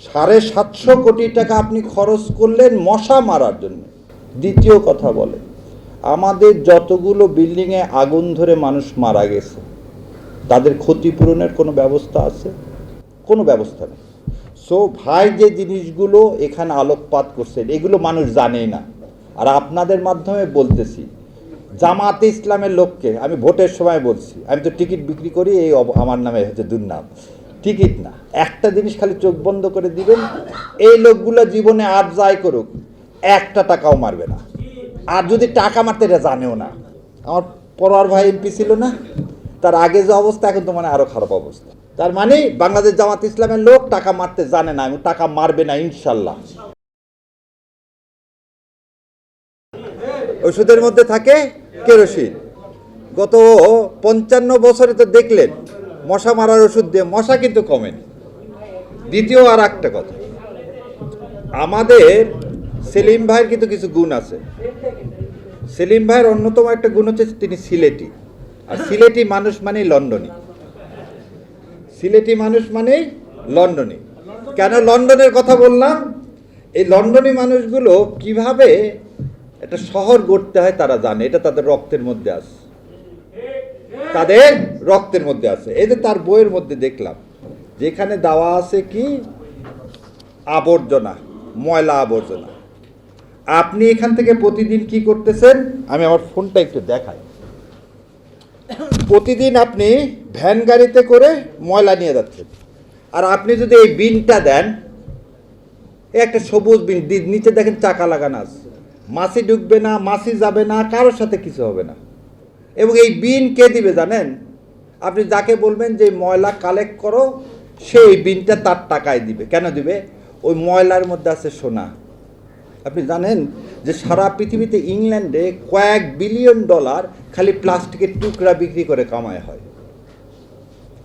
750 কোটি টাকা আপনি খরচ করলেন মশা মারার জন্য। দ্বিতীয় কথা বলে, আমাদের যতগুলো বিল্ডিংয়ে আগুন ধরে মানুষ মারা গেছে তাদের ক্ষতিপূরণের কোনো ব্যবস্থা আছে? কোনো ব্যবস্থা নেই। সো ভাই যে জিনিসগুলো এখানে আলোকপাত করছেন এগুলো মানুষ জানেই না। আর আপনাদের মাধ্যমে বলতেছি, জামাতে ইসলামের লোককে আমি ভোটের সময় বলছি, আমি তো টিকিট বিক্রি করি, এই আমার নামে হচ্ছে দুর্নাম। টিকিট না, একটা জিনিস খালি চোখ বন্ধ করে দিবেন, এই লোকগুলো জীবনে আর যাই করুক একটা টাকাও মারবে না। আর যদি টাকা মারতে এটা জানেও না। আমার পরোয়ার ভাই এমপি ছিল না, তার আগে যে অবস্থা এখন তো মানে আরো খারাপ অবস্থা। তার মানে বাংলাদেশ জামাত ইসলামের লোক টাকা মারতে জানে না এবং টাকা মারবে না ইনশাল্লাহ। ওষুধের মধ্যে থাকে কেরোসিন। গত 55 বছরে তো দেখলেন মশা মারার ওষুধ দিয়ে মশা কিন্তু কমেনি। দ্বিতীয় আর একটা কথা, আমাদের সেলিম ভাইয়ের কিন্তু কিছু গুণ আছে। সেলিম ভাইয়ের অন্যতম একটা গুণ হচ্ছে তিনি সিলেটি, আর সিলেটি মানুষ মানেই লন্ডনী। সিলেটি মানুষ মানেই লন্ডনী। কেন লন্ডনের কথা বললাম? এই লন্ডনী মানুষগুলো কিভাবে একটা শহর গড়তে হয় তারা জানে, এটা তাদের রক্তের মধ্যে আছে, তাদের রক্তের মধ্যে আছে। এই যে তার বইয়ের মধ্যে দেখলাম যেখানে দেওয়া আছে কি আবর্জনা, ময়লা আবর্জনা। আপনি এখান থেকে প্রতিদিন কি করতেছেন, আমি আমার ফোনটা একটু দেখাই। প্রতিদিন আপনি ভ্যান গাড়িতে করে ময়লা নিয়ে যাচ্ছেন, আর আপনি যদি এই বিনটা দেন, একটা সবুজ বিন, নিচে দেখেন চাকা লাগানো আছে, মাছি ঢুকবে না, মাছি যাবে না, কারোর সাথে কিছু হবে না। এবং এই বিন কে দিবে জানেন? আপনি যাকে বলবেন যে ময়লা কালেক্ট করো, সেই বিনটা তার টাকায় দিবে। কেন দিবে? ওই ময়লার মধ্যে আছে সোনা। আপনি জানেন যে সারা পৃথিবীতে ইংল্যান্ডে কয়েক বিলিয়ন ডলার খালি প্লাস্টিকের টুকরা বিক্রি করে কামায় হয়।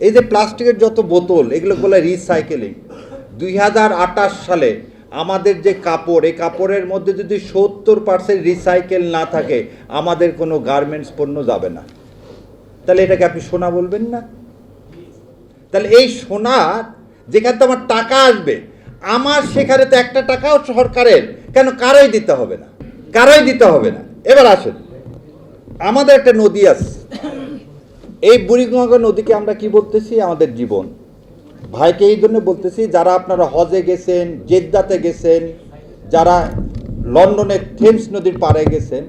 এই যে প্লাস্টিকের যত বোতল, এগুলো বলে রিসাইকেলিং। 2028 সালে আমাদের যে কাপড়, এই কাপড়ের মধ্যে যদি 70% রিসাইকেল না থাকে আমাদের কোনো গার্মেন্টস পণ্য যাবে না। তাহলে এটাকে আপনি সোনা বলবেন না? তাহলে এই সোনা যেখানে তো আমার টাকা আসবে, আমার সেখানে তো একটা টাকাও সরকারের কেন, কারোই দিতে হবে না, কারোই দিতে হবে না। এবার আসেন, আমাদের একটা নদী আছে, এই বুড়িগঙ্গা নদীকে আমরা কি বলতেছি? আমাদের জীবন। ভাইকে এই জন্য বলতেছি, যারা আপনারা হজে গেছেন, জেদ্দাতে গেছেন, যারা লন্ডনের থেমস নদীর পাড়ে গেছেন,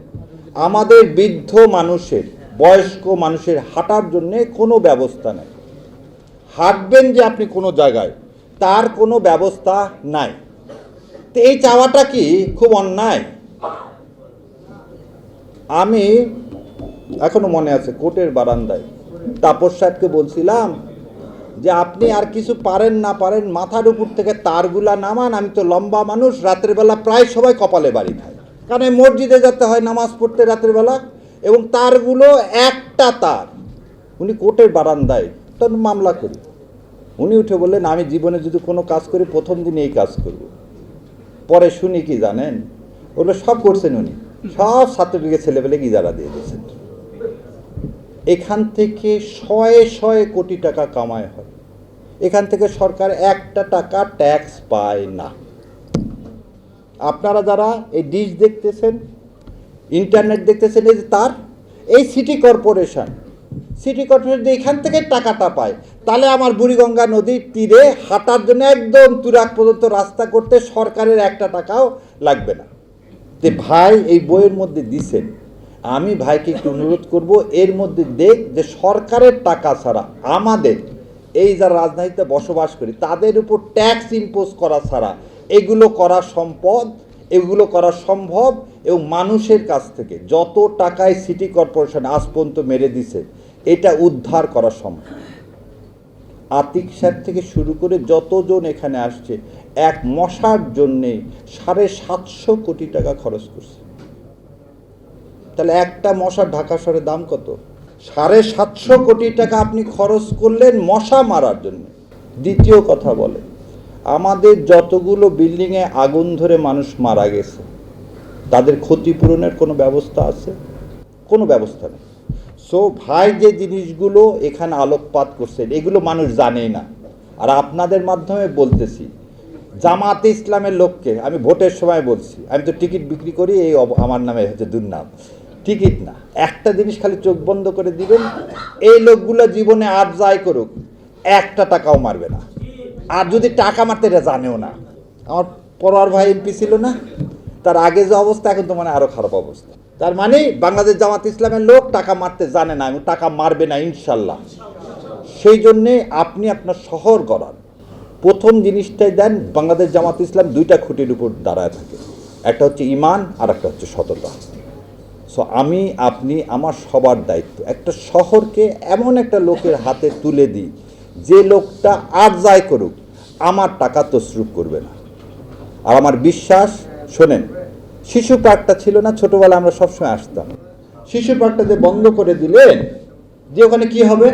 আমাদের বৃদ্ধ মানুষের, বয়স্ক মানুষের হাঁটার জন্য কোনো ব্যবস্থা নেই। হাঁটবেন যে আপনি কোনো জায়গায়, তার কোনো ব্যবস্থা নাই। তো এই চাওয়াটা কি খুব অন্যায়? আমি এখনো মনে আছে কোর্টের বারান্দায় তাপস সাহেবকে বলছিলাম যে আপনি আর কিছু পারেন না পারেন, মাথার উপর থেকে তারগুলা নামান। আমি তো লম্বা মানুষ, রাতের বেলা প্রায় সবাই কপালে বাড়ি খায়, কারণ এই মসজিদে যেতে হয় নামাজ পড়তে রাতের বেলা, এবং তারগুলো একটা তার। উনি কোর্টের বারান্দায়, তখন মামলা করি। উনি উঠে বললেন আমি জীবনে যদি কোনো কাজ করি প্রথম দিন এই কাজ করব। পরে শুনি কি জানেন, ওগুলো সব করছেন উনি, সব ছাত্রলীগের ছেলেপেলে ইজারা দিয়ে দিয়েছেন। এখান থেকে শয়ে শয়ে কোটি টাকা কামাই হয়, এখান থেকে সরকার একটা টাকা ট্যাক্স পায় না। আপনারা যারা এই ডিশ দেখতেছেন, ইন্টারনেট দেখতেছেন, এই যে তার, এই সিটি কর্পোরেশন এখান থেকে টাকাটা পায়। তাহলে আমার বুড়িগঙ্গা নদীর তীরে হাঁটার জন্য একদম তুরাগ পর্যন্ত রাস্তা করতে সরকারের একটা টাকাও লাগবে না। যে ভাই এই বইয়ের মধ্যে দিছেন, আমি ভাইকে একটু অনুরোধ করব, এর মধ্যে দেখ যে সরকারের টাকা ছাড়া আমাদের এই যারা রাজধানীতে বসবাস করি তাদের উপর ট্যাক্স ইম্পোজ করা ছাড়া এগুলো করা এগুলো করা সম্ভব। এবং মানুষের কাছ থেকে যত টাকায় সিটি কর্পোরেশন আজ পর্যন্ত মেরে দিছে, এটা উদ্ধার করা সম্ভব। আতিক সাহেব থেকে শুরু করে যতজন এখানে আসছে, এক মশার জন্যে 750 কোটি টাকা খরচ করছে। তাহলে একটা মশার ঢাকা শহরের দাম কত? 750 কোটি টাকা আপনি খরচ করলেন মশা মারার জন্য। দ্বিতীয় কথা বলে, আমাদের যতগুলো বিল্ডিংয়ে আগুন ধরে মানুষ মারা গেছে তাদের ক্ষতিপূরণের কোনো ব্যবস্থা আছে? কোনো ব্যবস্থা নেই। সো ভাই যে জিনিসগুলো এখানে আলোকপাত করছেন এগুলো মানুষ জানেই না। আর আপনাদের মাধ্যমে বলতেছি, জামাতে ইসলামের লোককে আমি ভোটের সময় বলছি, আমি তো টিকিট বিক্রি করি, এই আমার নামে হচ্ছে দুর্নাম, টিকিট না। একটা জিনিস খালি চোখ বন্ধ করে দিবেন, এই লোকগুলো জীবনে আর যাই করুক একটা টাকাও মারবে না। আর যদি টাকা মারতে এটা জানেও না। আমার পরোয়ার ভাই এমপি ছিল না, তার আগে যে অবস্থা এখন তো মানে আরও খারাপ অবস্থা। তার মানে বাংলাদেশ জামাত ইসলামের লোক টাকা মারতে জানে না এবং টাকা মারবে না ইনশাল্লাহ। সেই জন্যে আপনি আপনার শহর গড়ান, প্রথম জিনিসটাই দেন। বাংলাদেশ জামাত ইসলাম দুইটা খুঁটির উপর দাঁড়ায় থাকে, একটা হচ্ছে ঈমান আর একটা হচ্ছে সততা। সো আমি আপনি আমার সবার দায়িত্ব একটা শহরকে এমন একটা লোকের হাতে তুলে দিই যে লোকটা আর যাই করুক আমার টাকা তসরুপ করবে না। আর আমার বিশ্বাস, শোনেন, শিশু পার্কটা ছিল না, ছোটোবেলা আমরা সবসময় আসতাম, শিশু পার্কটা যে বন্ধ করে দিলেন, যে ওখানে কি হবে,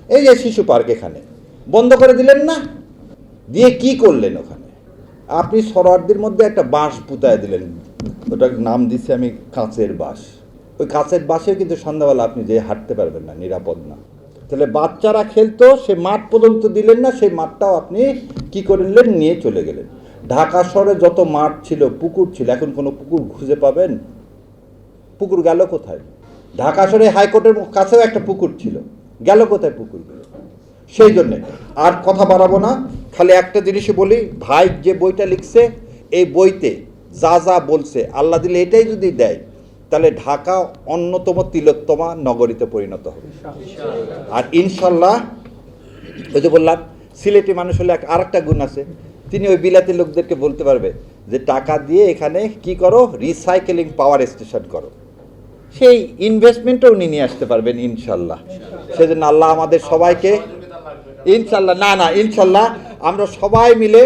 এই যে শিশু পার্ক এখানে বন্ধ করে দিলেন না, দিয়ে কি করলেন ওখানে? আপনি সরোয়ার্দির মধ্যে একটা বাঁশ পুঁতায় দিলেন, ওটার নাম দিচ্ছি আমি কাঁচের বাঁশ। ওই কাঁচের বাঁশে কিন্তু সন্ধ্যাবেলা আপনি যে হাঁটতে পারবেন না, নিরাপদ না। তাহলে বাচ্চারা খেলতো, সে মাঠ পর্যন্ত দিলেন না, সেই মাঠটাও আপনি কি করলেন, নিয়ে চলে গেলেন। ঢাকা শহরে যত মাঠ ছিল, পুকুর ছিল, এখন কোনো পুকুর খুঁজে পাবেন? পুকুর গেল কোথায়? ঢাকা শহরে হাইকোর্টের কাছেও একটা পুকুর ছিল, গেল কোথায় পুকুরগুলো? সেই জন্যে আর কথা বাড়াবো না, খালি একটা জিনিসই বলি, ভাই যে বইটা লিখছে এই বইতে যা যা বলছে, আল্লাহ দিলে এটাই যদি দেয় তাহলে ঢাকা অন্যতম তিলোত্তমা নগরীতে পরিণত হবে। আর ইনশাল্লাহ ওই যে বললাম, সিলেটি মানুষ হলে আরেকটা গুণ আছে, তিনি ওই বিলাতি লোকদেরকে বলতে পারবে যে টাকা দিয়ে এখানে কি করো, রিসাইকেলিং পাওয়ার স্টেশন করো, সেই ইনভেস্টমেন্টও উনি নিয়ে আসতে পারবেন ইনশাল্লাহ। সেজন্য আল্লাহ আমাদের সবাইকে ইনশাল্লাহ, না ইনশাল্লাহ আমরা সবাই মিলে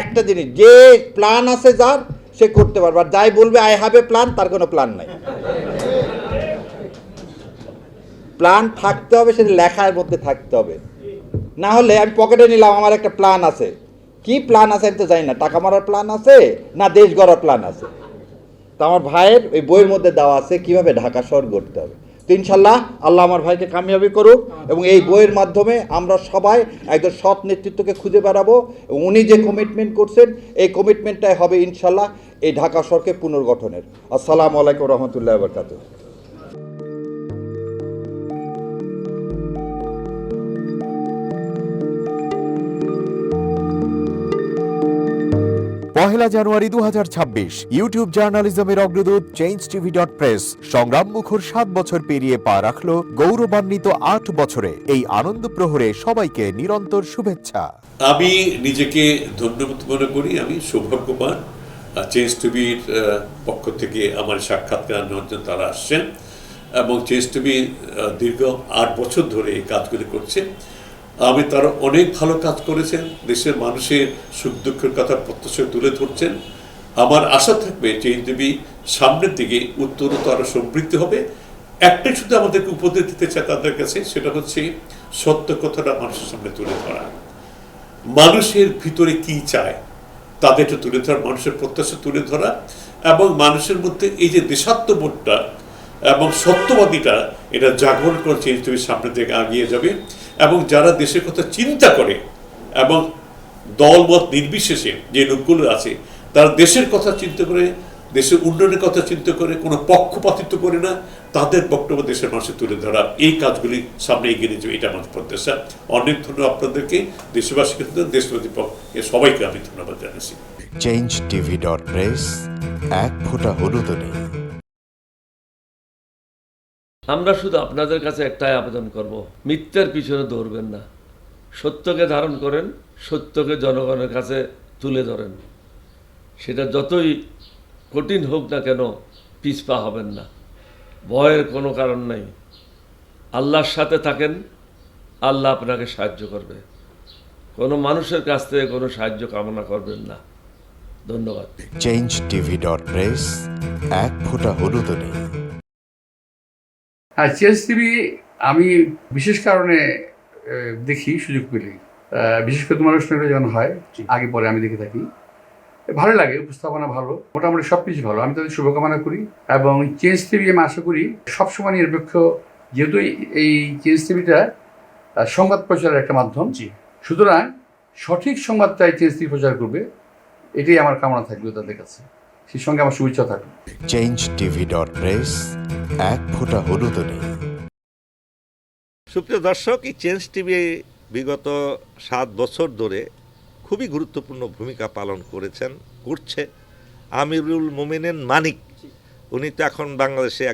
একটা জিনিস, যে প্ল্যান আছে যার সে করতে পারবে, আর যাই বলবে আই হ্যাভ এ প্ল্যান, তার কোনো প্ল্যান নাই। প্ল্যান থাকতে হবে, সেটা লেখার মধ্যে থাকতে হবে, না হলে আমি পকেটে নিলাম আমার একটা প্ল্যান আছে, কি প্ল্যান আছে আমি তো জানি না, টাকা মারার প্ল্যান আছে না দেশ গড়ার প্ল্যান আছে। তো আমার ভাইয়ের ওই বইয়ের মধ্যে দেওয়া আছে কীভাবে ঢাকা শহর গড়তে হবে। তো ইনশাল্লাহ আল্লাহ আমার ভাইকে কামিয়াবি করুক, এবং এই বইয়ের মাধ্যমে আমরা সবাই একজন সৎ নেতৃত্বকে খুঁজে বেড়াবো, এবং উনি যে কমিটমেন্ট করছেন এই কমিটমেন্টটাই হবে ইনশাল্লাহ এই ঢাকা শহরকে পুনর্গঠনের। আসসালামু আলাইকুম রহমতুল্লাহ বরকাতুহু। পহেলা জানুয়ারি 2026 ইউটিউব জার্নালিজমের অগ্রদূত changeTV.press সংগ্রাম মুখর 7 বছর পেরিয়ে পা রাখলো গৌরবান্বিত 8 বছরে। এই আনন্দ প্রহরে সবাইকে নিরন্তর শুভেচ্ছা। আমি নিজেকে ধন্যবাদ মনে করি, আমি সৌভাগ্যবান চেঞ্জ টিভির পক্ষ থেকে আমার সাক্ষাৎকার নেওয়ার জন্য তারা আসছেন, এবং চেঞ্জ টিভি দীর্ঘ 8 বছর ধরে এই কাজগুলি করছে। আমি তারা অনেক ভালো কাজ করেছেন, দেশের মানুষের সুখ দুঃখের কথা প্রত্যক্ষ তুলে ধরছেন। আমার আশা থাকবে চেঞ্জ টিভি সামনের দিকে উত্তরোত্তর আরও সমৃদ্ধ হবে। একটাই শুধু আমাদেরকে উপদেশ দিতে চায় তাদের কাছে, সেটা হচ্ছে সত্য কথাটা মানুষের সামনে তুলে ধরা, মানুষের ভিতরে কি চায় তাদেরটা তুলে ধরা, মানুষের প্রত্যাশা তুলে ধরা, এবং মানুষের মধ্যে এই যে দেশাত্মবোধটা এবং সত্যবাদীটা এটা জাগরণ করে চেঞ্জ টিভির সামনের দিকে এগিয়ে যাবে। এবং যারা দেশের কথা চিন্তা করে এবং দলমত নির্বিশেষে যে লোকগুলো আছে তারা দেশের কথা চিন্তা করে, দেশের উন্নয়নের কথা চিন্তা করে, কোনো পক্ষপাতিত্ব করে না, তাদের বক্তব্য দেশের মানুষের তুলে ধরা, এই কাজগুলি সামনে এগিয়ে নিয়ে যাবে, এটা আমার প্রত্যাশা। অনেক ধন্যবাদ আপনাদেরকে, দেশবাসীকে, দেশবাসী সবাইকে আমি ধন্যবাদ জানাচ্ছি। changeTV.press এক ফোঁটা হলুদ নেই। আমরা শুধু আপনাদের কাছে একটাই আবেদন করব, মিথ্যার পিছনে দৌড়বেন না, সত্যকে ধারণ করেন, সত্যকে জনগণের কাছে তুলে ধরেন। সেটা যতই কঠিন হোক না কেন পিছপা হবেন না, ভয়ের কোনো কারণ নাই। আল্লাহর সাথে থাকেন, আল্লাহ আপনাকে সাহায্য করবে। কোনো মানুষের কাছ থেকে কোনো সাহায্য কামনা করবেন না। ধন্যবাদ। changeTV.press এক ফোঁটা হলুদ নেই। হ্যাঁ, চেঞ্জ টিভি আমি বিশেষ কারণে দেখি সুযোগ পেলে, বিশেষ করে তোমার অনুষ্ঠানটা যখন হয় আগে পরে আমি দেখে থাকি, ভালো লাগে, উপস্থাপনা ভালো, মোটামুটি সব কিছু ভালো। আমি তাদের শুভকামনা করি, এবং চেঞ্জ টিভি আমি আশা করি সবসময় নিরপেক্ষ, যেহেতু এই চেঞ্জ টিভিটা সংবাদ প্রচারের একটা মাধ্যম, সুতরাং সঠিক সংবাদটাই চেঞ্জ টিভি প্রচার করবে, এটাই আমার কামনা থাকবে তাদের কাছে, সেই সঙ্গে আমার শুভেচ্ছা থাকবে। changetv.press এক ফোঁটা হলুদও নেই। সুপ্রিয় দর্শক, এই চেঞ্জ টিভি বিগত 7 বছর ধরে খুবই গুরুত্বপূর্ণ ভূমিকা পালন করছে আমিরুল মোমিনিন মানিক। উনি তো এখন বাংলাদেশে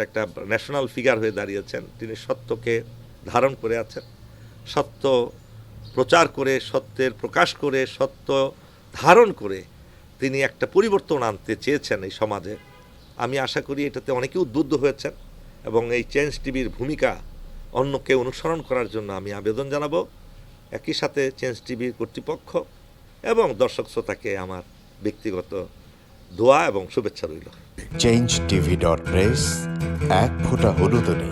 একটা ন্যাশনাল ফিগার হয়ে দাঁড়িয়েছেন। তিনি সত্যকে ধারণ করে আছেন, সত্য প্রচার করে, সত্যের প্রকাশ করে, সত্য ধারণ করে তিনি একটা পরিবর্তন আনতে চেয়েছেন এই সমাজে। আমি আশা করি এটাতে অনেকে উদ্বুদ্ধ হয়েছেন এবং এই চেঞ্জ টিভির ভূমিকা অন্যকে অনুসরণ করার জন্য আমি আবেদন জানাবো। একই সাথে চেঞ্জ টিভির কর্তৃপক্ষ এবং দর্শক শ্রোতাকে আমার ব্যক্তিগত দোয়া এবং শুভেচ্ছা রইল। changetv.press এক ফোঁটা হলুদও নেই।